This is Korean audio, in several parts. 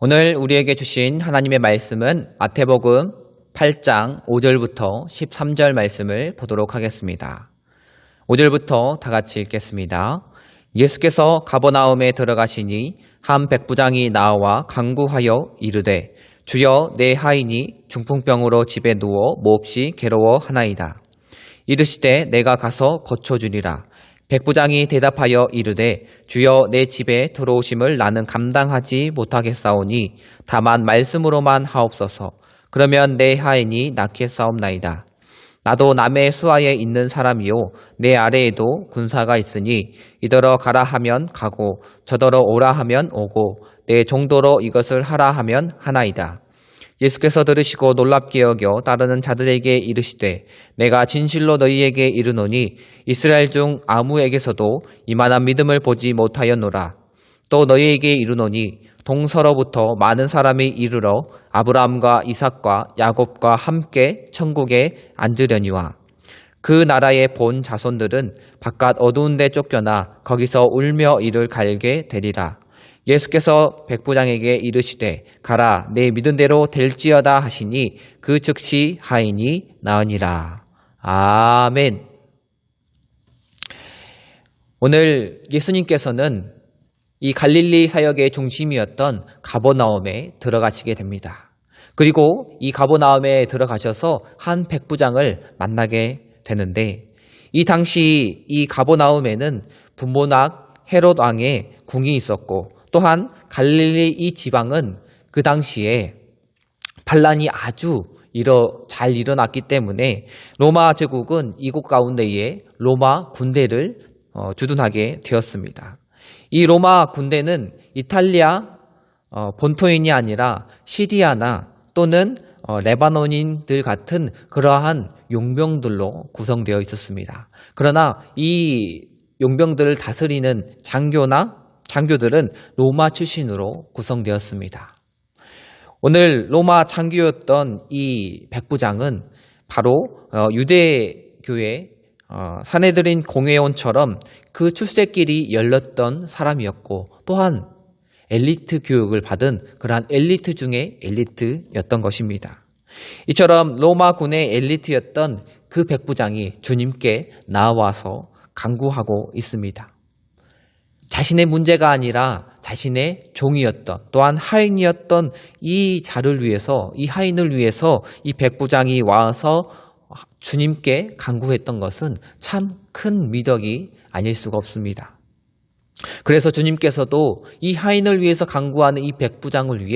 오늘 우리에게 주신 하나님의 말씀은 마태복음 8장 5절부터 13절 말씀을 보도록 하겠습니다. 5절부터 다 같이 읽겠습니다. 예수께서 가버나움에 들어가시니 한 백부장이 나와 간구하여 이르되 주여 내 하인이 중풍병으로 집에 누워 몹시 괴로워하나이다. 이르시되 내가 가서 고쳐주리라. 백부장이 대답하여 이르되 주여 내 집에 들어오심을 나는 감당하지 못하겠사오니 다만 말씀으로만 하옵소서. 그러면 내 하인이 낫겠사옵나이다. 나도 남의 수하에 있는 사람이요 내 아래에도 군사가 있으니 이더러 가라 하면 가고 저더러 오라 하면 오고 내 정도로 이것을 하라 하면 하나이다. 예수께서 들으시고 놀랍게 여겨 따르는 자들에게 이르시되 내가 진실로 너희에게 이르노니 이스라엘 중 아무에게서도 이만한 믿음을 보지 못하였노라. 또 너희에게 이르노니 동서로부터 많은 사람이 이르러 아브라함과 이삭과 야곱과 함께 천국에 앉으려니와 그 나라의 본 자손들은 바깥 어두운 데 쫓겨나 거기서 울며 이를 갈게 되리라. 예수께서 백부장에게 이르시되 가라 내 믿은 대로 될지어다 하시니 그 즉시 하인이 나으니라. 아멘. 오늘 예수님께서는 이 갈릴리 사역의 중심이었던 가버나움에 들어가시게 됩니다. 그리고 이 가버나움에 들어가셔서 한 백부장을 만나게 되는데 이 당시 이 가버나움에는 분모낙 헤롯 왕의 궁이 있었고 또한 갈릴리 이 지방은 그 당시에 반란이 아주 잘 일어났기 때문에 로마 제국은 이곳 가운데에 로마 군대를 주둔하게 되었습니다. 이 로마 군대는 이탈리아 본토인이 아니라 시리아나 또는 레바논인들 같은 그러한 용병들로 구성되어 있었습니다. 그러나 이 용병들을 다스리는 장교들은 로마 출신으로 구성되었습니다. 오늘 로마 장교였던 이 백부장은 바로 유대교의 사내들인 공회원처럼 그 출세길이 열렸던 사람이었고 또한 엘리트 교육을 받은 그러한 엘리트 중에 엘리트였던 것입니다. 이처럼 로마군의 엘리트였던 그 백부장이 주님께 나와서 간구하고 있습니다. 자신의 문제가 아니라 자신의 종이었던 또한 하인이었던 이 자를 위해서 이 하인을 위해서 이 백부장이 와서 주님께 간구했던 것은 참 큰 미덕이 아닐 수가 없습니다. 그래서 주님께서도 이 하인을 위해서 간구하는 이 백부장을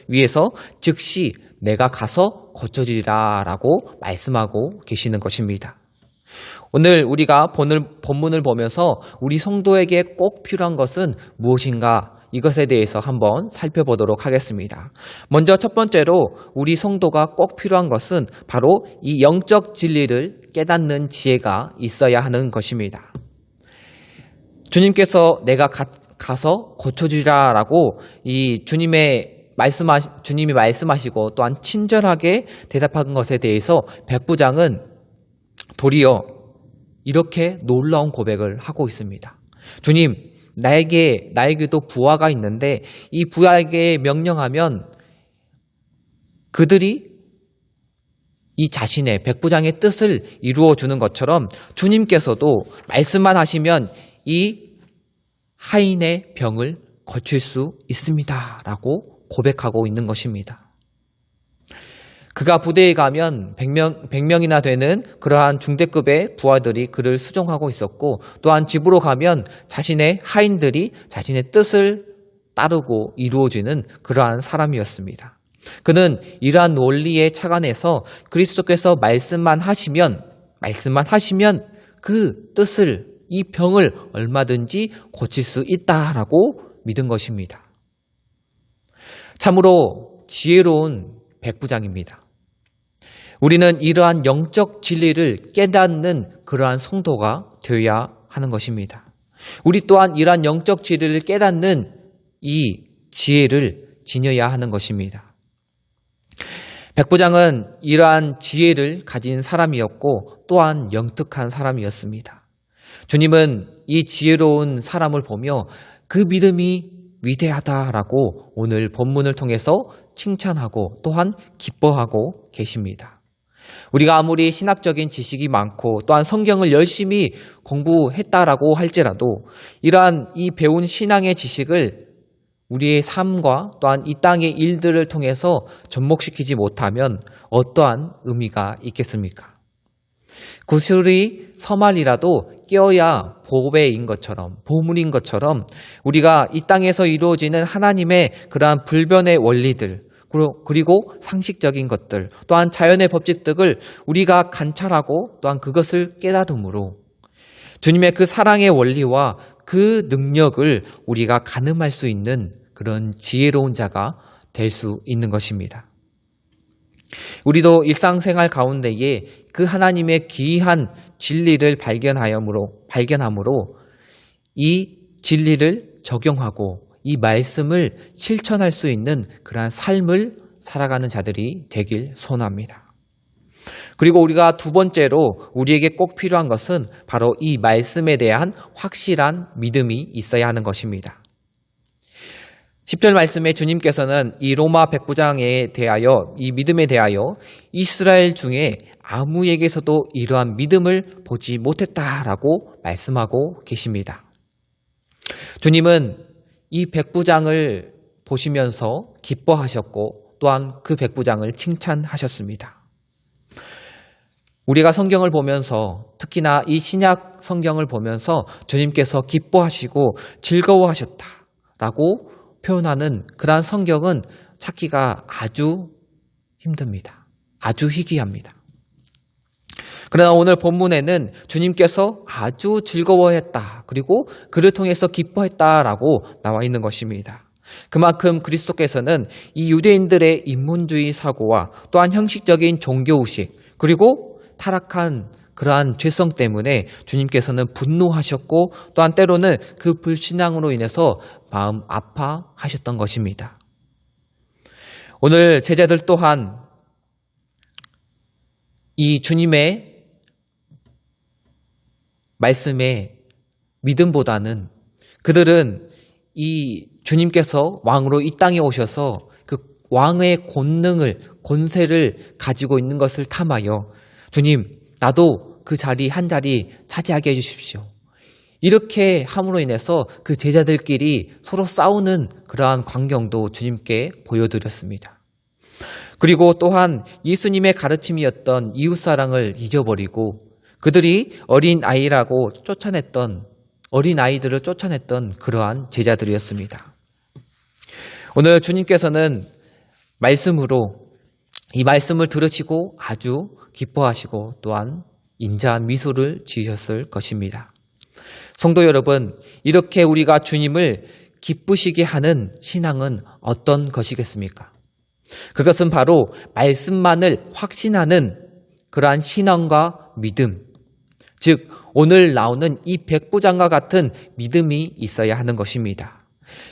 위해서 즉시 내가 가서 고쳐주리라 라고 말씀하고 계시는 것입니다. 오늘 우리가 본문을 보면서 우리 성도에게 꼭 필요한 것은 무엇인가 이것에 대해서 한번 살펴보도록 하겠습니다. 먼저 첫 번째로 우리 성도가 꼭 필요한 것은 바로 이 영적 진리를 깨닫는 지혜가 있어야 하는 것입니다. 주님께서 내가 가서 고쳐주리라 라고 이 주님이 말씀하시고 또한 친절하게 대답한 것에 대해서 백부장은 도리어 이렇게 놀라운 고백을 하고 있습니다. 주님, 나에게도 부하가 있는데 이 부하에게 명령하면 그들이 이 자신의 백부장의 뜻을 이루어 주는 것처럼 주님께서도 말씀만 하시면 이 하인의 병을 고칠 수 있습니다. 라고 고백하고 있는 것입니다. 그가 부대에 가면 100명이나 되는 그러한 중대급의 부하들이 그를 수종하고 있었고 또한 집으로 가면 자신의 하인들이 자신의 뜻을 따르고 이루어지는 그러한 사람이었습니다. 그는 이러한 논리에 착안해서 그리스도께서 말씀만 하시면 그 뜻을 이 병을 얼마든지 고칠 수 있다라고 믿은 것입니다. 참으로 지혜로운 백부장입니다. 우리는 이러한 영적 진리를 깨닫는 그러한 성도가 되어야 하는 것입니다. 우리 또한 이러한 영적 진리를 깨닫는 이 지혜를 지녀야 하는 것입니다. 백부장은 이러한 지혜를 가진 사람이었고 또한 영특한 사람이었습니다. 주님은 이 지혜로운 사람을 보며 그 믿음이 위대하다라고 오늘 본문을 통해서 칭찬하고 또한 기뻐하고 계십니다. 우리가 아무리 신학적인 지식이 많고 또한 성경을 열심히 공부했다라고 할지라도 이러한 이 배운 신앙의 지식을 우리의 삶과 또한 이 땅의 일들을 통해서 접목시키지 못하면 어떠한 의미가 있겠습니까? 구슬이 서말이라도 깨어야 보배인 것처럼, 보물인 것처럼 우리가 이 땅에서 이루어지는 하나님의 그러한 불변의 원리들, 그리고 상식적인 것들, 또한 자연의 법칙들을 우리가 관찰하고 또한 그것을 깨달음으로 주님의 그 사랑의 원리와 그 능력을 우리가 가늠할 수 있는 그런 지혜로운 자가 될 수 있는 것입니다. 우리도 일상생활 가운데에 그 하나님의 귀한 진리를 발견함으로 이 진리를 적용하고 이 말씀을 실천할 수 있는 그러한 삶을 살아가는 자들이 되길 소원합니다. 그리고 우리가 두 번째로 우리에게 꼭 필요한 것은 바로 이 말씀에 대한 확실한 믿음이 있어야 하는 것입니다. 10절 말씀에 주님께서는 이 로마 백부장에 대하여, 이 믿음에 대하여 이스라엘 중에 아무에게서도 이러한 믿음을 보지 못했다라고 말씀하고 계십니다. 주님은 이 백부장을 보시면서 기뻐하셨고 또한 그 백부장을 칭찬하셨습니다. 우리가 성경을 보면서 특히나 이 신약 성경을 보면서 주님께서 기뻐하시고 즐거워하셨다라고 표현하는 그러한 성경은 찾기가 아주 힘듭니다. 아주 희귀합니다. 그러나 오늘 본문에는 주님께서 아주 즐거워했다, 그리고 그를 통해서 기뻐했다라고 나와 있는 것입니다. 그만큼 그리스도께서는 이 유대인들의 인문주의 사고와 또한 형식적인 종교의식, 그리고 타락한 그러한 죄성 때문에 주님께서는 분노하셨고 또한 때로는 그 불신앙으로 인해서 마음 아파하셨던 것입니다. 오늘 제자들 또한 이 주님의 말씀에 믿음보다는 그들은 이 주님께서 왕으로 이 땅에 오셔서 그 왕의 권세를 가지고 있는 것을 탐하여 주님, 나도 그 자리 한 자리 차지하게 해주십시오. 이렇게 함으로 인해서 그 제자들끼리 서로 싸우는 그러한 광경도 주님께 보여드렸습니다. 그리고 또한 예수님의 가르침이었던 이웃사랑을 잊어버리고 그들이 어린아이들을 쫓아냈던 그러한 제자들이었습니다. 오늘 주님께서는 말씀으로 이 말씀을 들으시고 아주 기뻐하시고 또한 인자한 미소를 지으셨을 것입니다. 성도 여러분, 이렇게 우리가 주님을 기쁘시게 하는 신앙은 어떤 것이겠습니까? 그것은 바로 말씀만을 확신하는 그러한 신앙과 믿음, 즉 오늘 나오는 이 백부장과 같은 믿음이 있어야 하는 것입니다.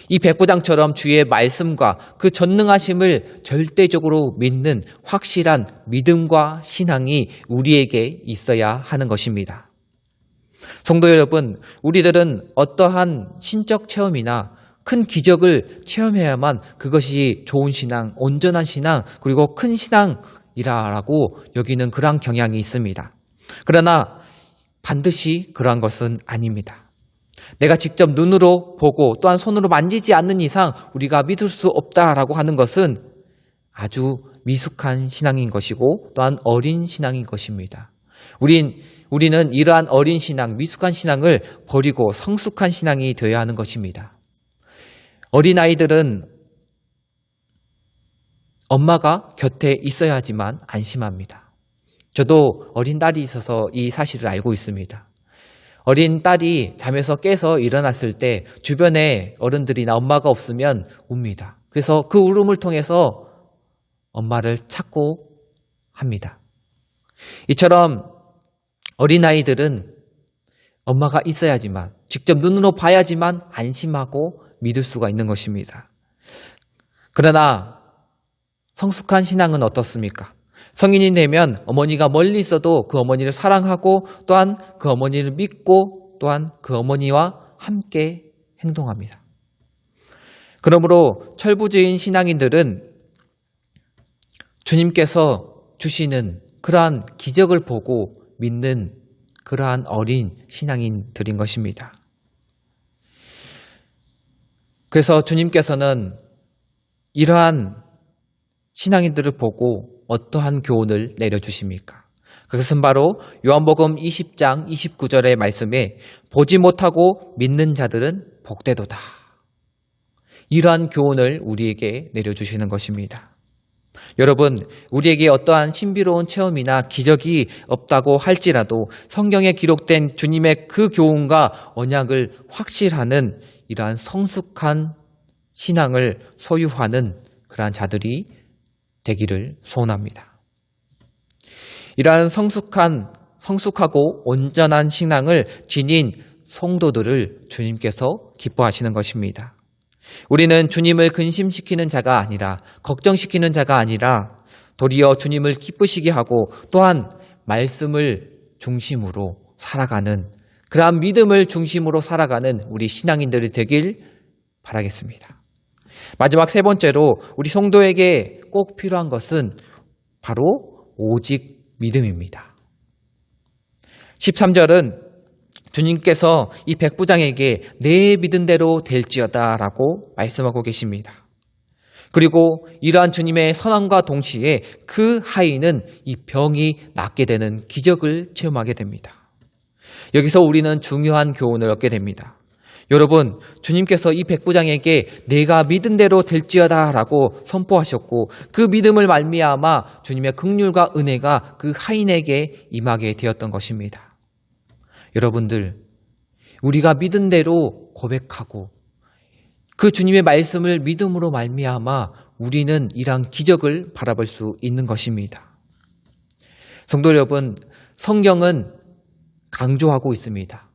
이 백부장처럼 주의 말씀과 그 전능하심을 절대적으로 믿는 확실한 믿음과 신앙이 우리에게 있어야 하는 것입니다. 성도 여러분, 우리들은 어떠한 신적 체험이나 큰 기적을 체험해야만 그것이 좋은 신앙, 온전한 신앙, 그리고 큰 신앙이라고 여기는 그러한 경향이 있습니다. 그러나 반드시 그러한 것은 아닙니다. 내가 직접 눈으로 보고 또한 손으로 만지지 않는 이상 우리가 믿을 수 없다라고 하는 것은 아주 미숙한 신앙인 것이고 또한 어린 신앙인 것입니다. 우리는 이러한 어린 신앙, 미숙한 신앙을 버리고 성숙한 신앙이 되어야 하는 것입니다. 어린아이들은 엄마가 곁에 있어야지만 안심합니다. 저도 어린 딸이 있어서 이 사실을 알고 있습니다. 어린 딸이 잠에서 깨서 일어났을 때 주변에 어른들이나 엄마가 없으면 웁니다. 그래서 그 울음을 통해서 엄마를 찾고 합니다. 이처럼 어린아이들은 엄마가 있어야지만, 직접 눈으로 봐야지만 안심하고 믿을 수가 있는 것입니다. 그러나 성숙한 신앙은 어떻습니까? 성인이 되면 어머니가 멀리 있어도 그 어머니를 사랑하고 또한 그 어머니를 믿고 또한 그 어머니와 함께 행동합니다. 그러므로 철부지인 신앙인들은 주님께서 주시는 그러한 기적을 보고 믿는 그러한 어린 신앙인들인 것입니다. 그래서 주님께서는 이러한 신앙인들을 보고 어떠한 교훈을 내려주십니까? 그것은 바로 요한복음 20장 29절의 말씀에 보지 못하고 믿는 자들은 복되도다. 이러한 교훈을 우리에게 내려주시는 것입니다. 여러분, 우리에게 어떠한 신비로운 체험이나 기적이 없다고 할지라도 성경에 기록된 주님의 그 교훈과 언약을 확실하는 이러한 성숙한 신앙을 소유하는 그러한 자들이 되기를 소원합니다. 이러한 성숙하고 온전한 신앙을 지닌 성도들을 주님께서 기뻐하시는 것입니다. 우리는 주님을 근심시키는 자가 아니라, 걱정시키는 자가 아니라 도리어 주님을 기쁘시게 하고 또한 말씀을 중심으로 살아가는, 그러한 믿음을 중심으로 살아가는 우리 신앙인들이 되길 바라겠습니다. 마지막 세 번째로 우리 성도에게 꼭 필요한 것은 바로 오직 믿음입니다. 13절은 주님께서 이 백부장에게 내 믿은 대로 될지어다 라고 말씀하고 계십니다. 그리고 이러한 주님의 선언과 동시에 그 하인은 이 병이 낫게 되는 기적을 체험하게 됩니다. 여기서 우리는 중요한 교훈을 얻게 됩니다. 여러분, 주님께서 이 백부장에게 내가 믿은 대로 될지어다 라고 선포하셨고 그 믿음을 말미암아 주님의 긍휼과 은혜가 그 하인에게 임하게 되었던 것입니다. 여러분들, 우리가 믿은 대로 고백하고 그 주님의 말씀을 믿음으로 말미암아 우리는 이러한 기적을 바라볼 수 있는 것입니다. 성도 여러분, 성경은 강조하고 있습니다.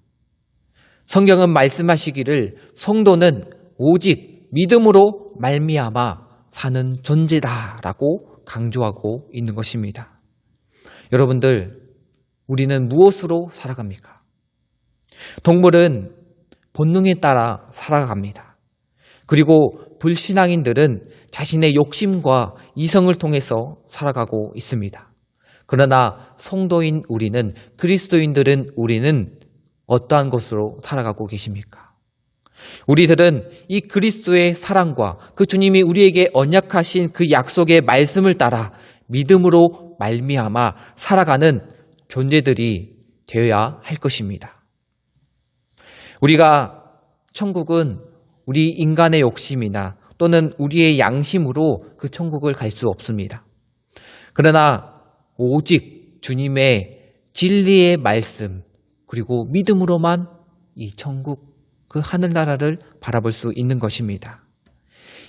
성경은 말씀하시기를 성도는 오직 믿음으로 말미암아 사는 존재다라고 강조하고 있는 것입니다. 여러분들, 우리는 무엇으로 살아갑니까? 동물은 본능에 따라 살아갑니다. 그리고 불신앙인들은 자신의 욕심과 이성을 통해서 살아가고 있습니다. 그러나 성도인 우리는, 그리스도인들은 우리는 어떠한 것으로 살아가고 계십니까? 우리들은 이 그리스도의 사랑과 그 주님이 우리에게 언약하신 그 약속의 말씀을 따라 믿음으로 말미암아 살아가는 존재들이 되어야 할 것입니다. 우리가 천국은 우리 인간의 욕심이나 또는 우리의 양심으로 그 천국을 갈 수 없습니다. 그러나 오직 주님의 진리의 말씀 그리고 믿음으로만 이 천국, 그 하늘나라를 바라볼 수 있는 것입니다.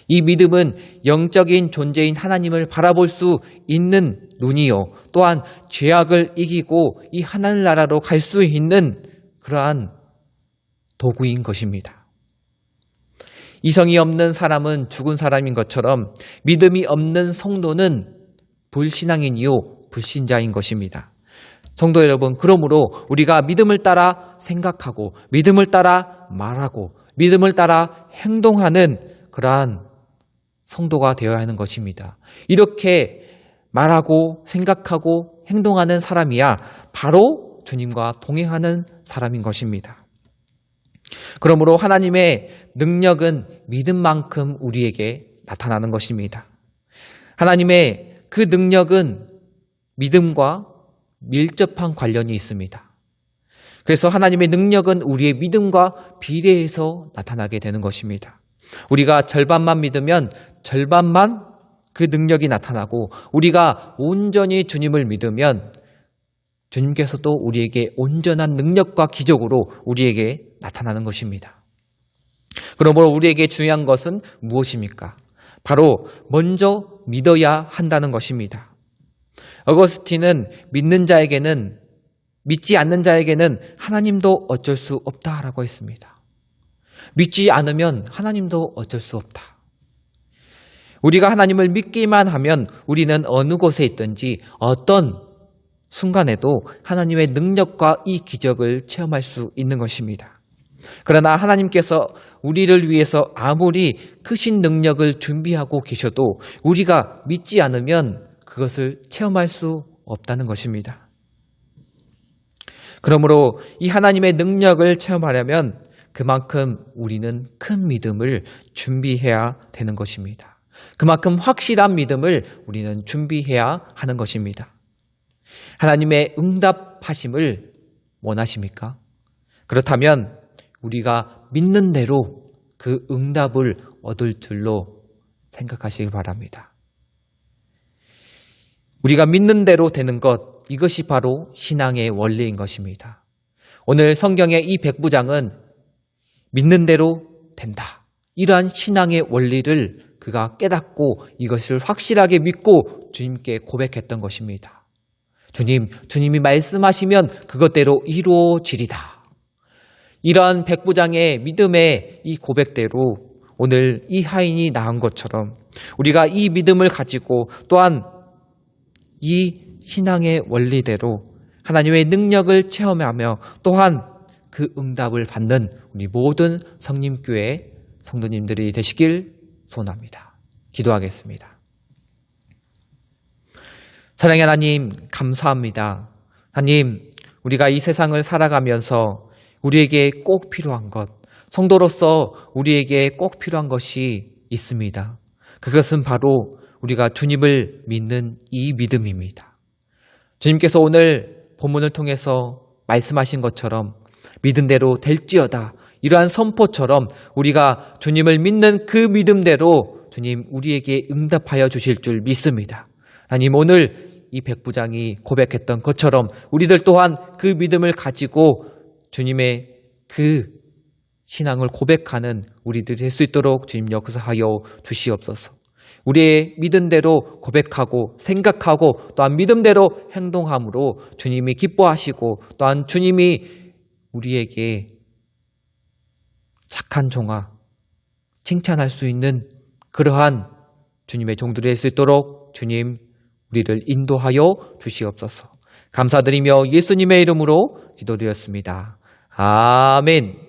이 믿음은 영적인 존재인 하나님을 바라볼 수 있는 눈이요, 또한 죄악을 이기고 이 하늘나라로 갈 수 있는 그러한 도구인 것입니다. 이성이 없는 사람은 죽은 사람인 것처럼 믿음이 없는 성도는 불신앙인이요 불신자인 것입니다. 성도 여러분, 그러므로 우리가 믿음을 따라 생각하고 믿음을 따라 말하고 믿음을 따라 행동하는 그러한 성도가 되어야 하는 것입니다. 이렇게 말하고 생각하고 행동하는 사람이야 바로 주님과 동행하는 사람인 것입니다. 그러므로 하나님의 능력은 믿음만큼 우리에게 나타나는 것입니다. 하나님의 그 능력은 믿음과 밀접한 관련이 있습니다. 그래서 하나님의 능력은 우리의 믿음과 비례해서 나타나게 되는 것입니다. 우리가 절반만 믿으면 절반만 그 능력이 나타나고, 우리가 온전히 주님을 믿으면 주님께서도 우리에게 온전한 능력과 기적으로 우리에게 나타나는 것입니다. 그러므로 우리에게 중요한 것은 무엇입니까? 바로 먼저 믿어야 한다는 것입니다. 어거스틴은 믿지 않는 자에게는 하나님도 어쩔 수 없다라고 했습니다. 믿지 않으면 하나님도 어쩔 수 없다. 우리가 하나님을 믿기만 하면 우리는 어느 곳에 있든지 어떤 순간에도 하나님의 능력과 이 기적을 체험할 수 있는 것입니다. 그러나 하나님께서 우리를 위해서 아무리 크신 능력을 준비하고 계셔도 우리가 믿지 않으면 그것을 체험할 수 없다는 것입니다. 그러므로 이 하나님의 능력을 체험하려면 그만큼 우리는 큰 믿음을 준비해야 되는 것입니다. 그만큼 확실한 믿음을 우리는 준비해야 하는 것입니다. 하나님의 응답하심을 원하십니까? 그렇다면 우리가 믿는 대로 그 응답을 얻을 줄로 생각하시기 바랍니다. 우리가 믿는 대로 되는 것, 이것이 바로 신앙의 원리인 것입니다. 오늘 성경의 이 백부장은 믿는 대로 된다. 이러한 신앙의 원리를 그가 깨닫고 이것을 확실하게 믿고 주님께 고백했던 것입니다. 주님이 말씀하시면 그것대로 이루어지리다. 이러한 백부장의 믿음의 이 고백대로 오늘 이 하인이 나은 것처럼 우리가 이 믿음을 가지고 또한 이 신앙의 원리대로 하나님의 능력을 체험하며 또한 그 응답을 받는 우리 모든 성림교회 성도님들이 되시길 소원합니다. 기도하겠습니다. 사랑의 하나님, 감사합니다. 하나님, 우리가 이 세상을 살아가면서 우리에게 꼭 필요한 것, 성도로서 우리에게 꼭 필요한 것이 있습니다. 그것은 바로 우리가 주님을 믿는 이 믿음입니다. 주님께서 오늘 본문을 통해서 말씀하신 것처럼 믿은 대로 될지어다. 이러한 선포처럼 우리가 주님을 믿는 그 믿음대로 주님 우리에게 응답하여 주실 줄 믿습니다. 하나님, 오늘 이 백부장이 고백했던 것처럼 우리들 또한 그 믿음을 가지고 주님의 그 신앙을 고백하는 우리들이 될 수 있도록 주님 역사하여 주시옵소서. 우리의 믿은 대로 고백하고 생각하고 또한 믿음대로 행동함으로 주님이 기뻐하시고 또한 주님이 우리에게 착한 종아 칭찬할 수 있는 그러한 주님의 종들이 될 수 있도록 주님 우리를 인도하여 주시옵소서. 감사드리며 예수님의 이름으로 기도드렸습니다. 아멘.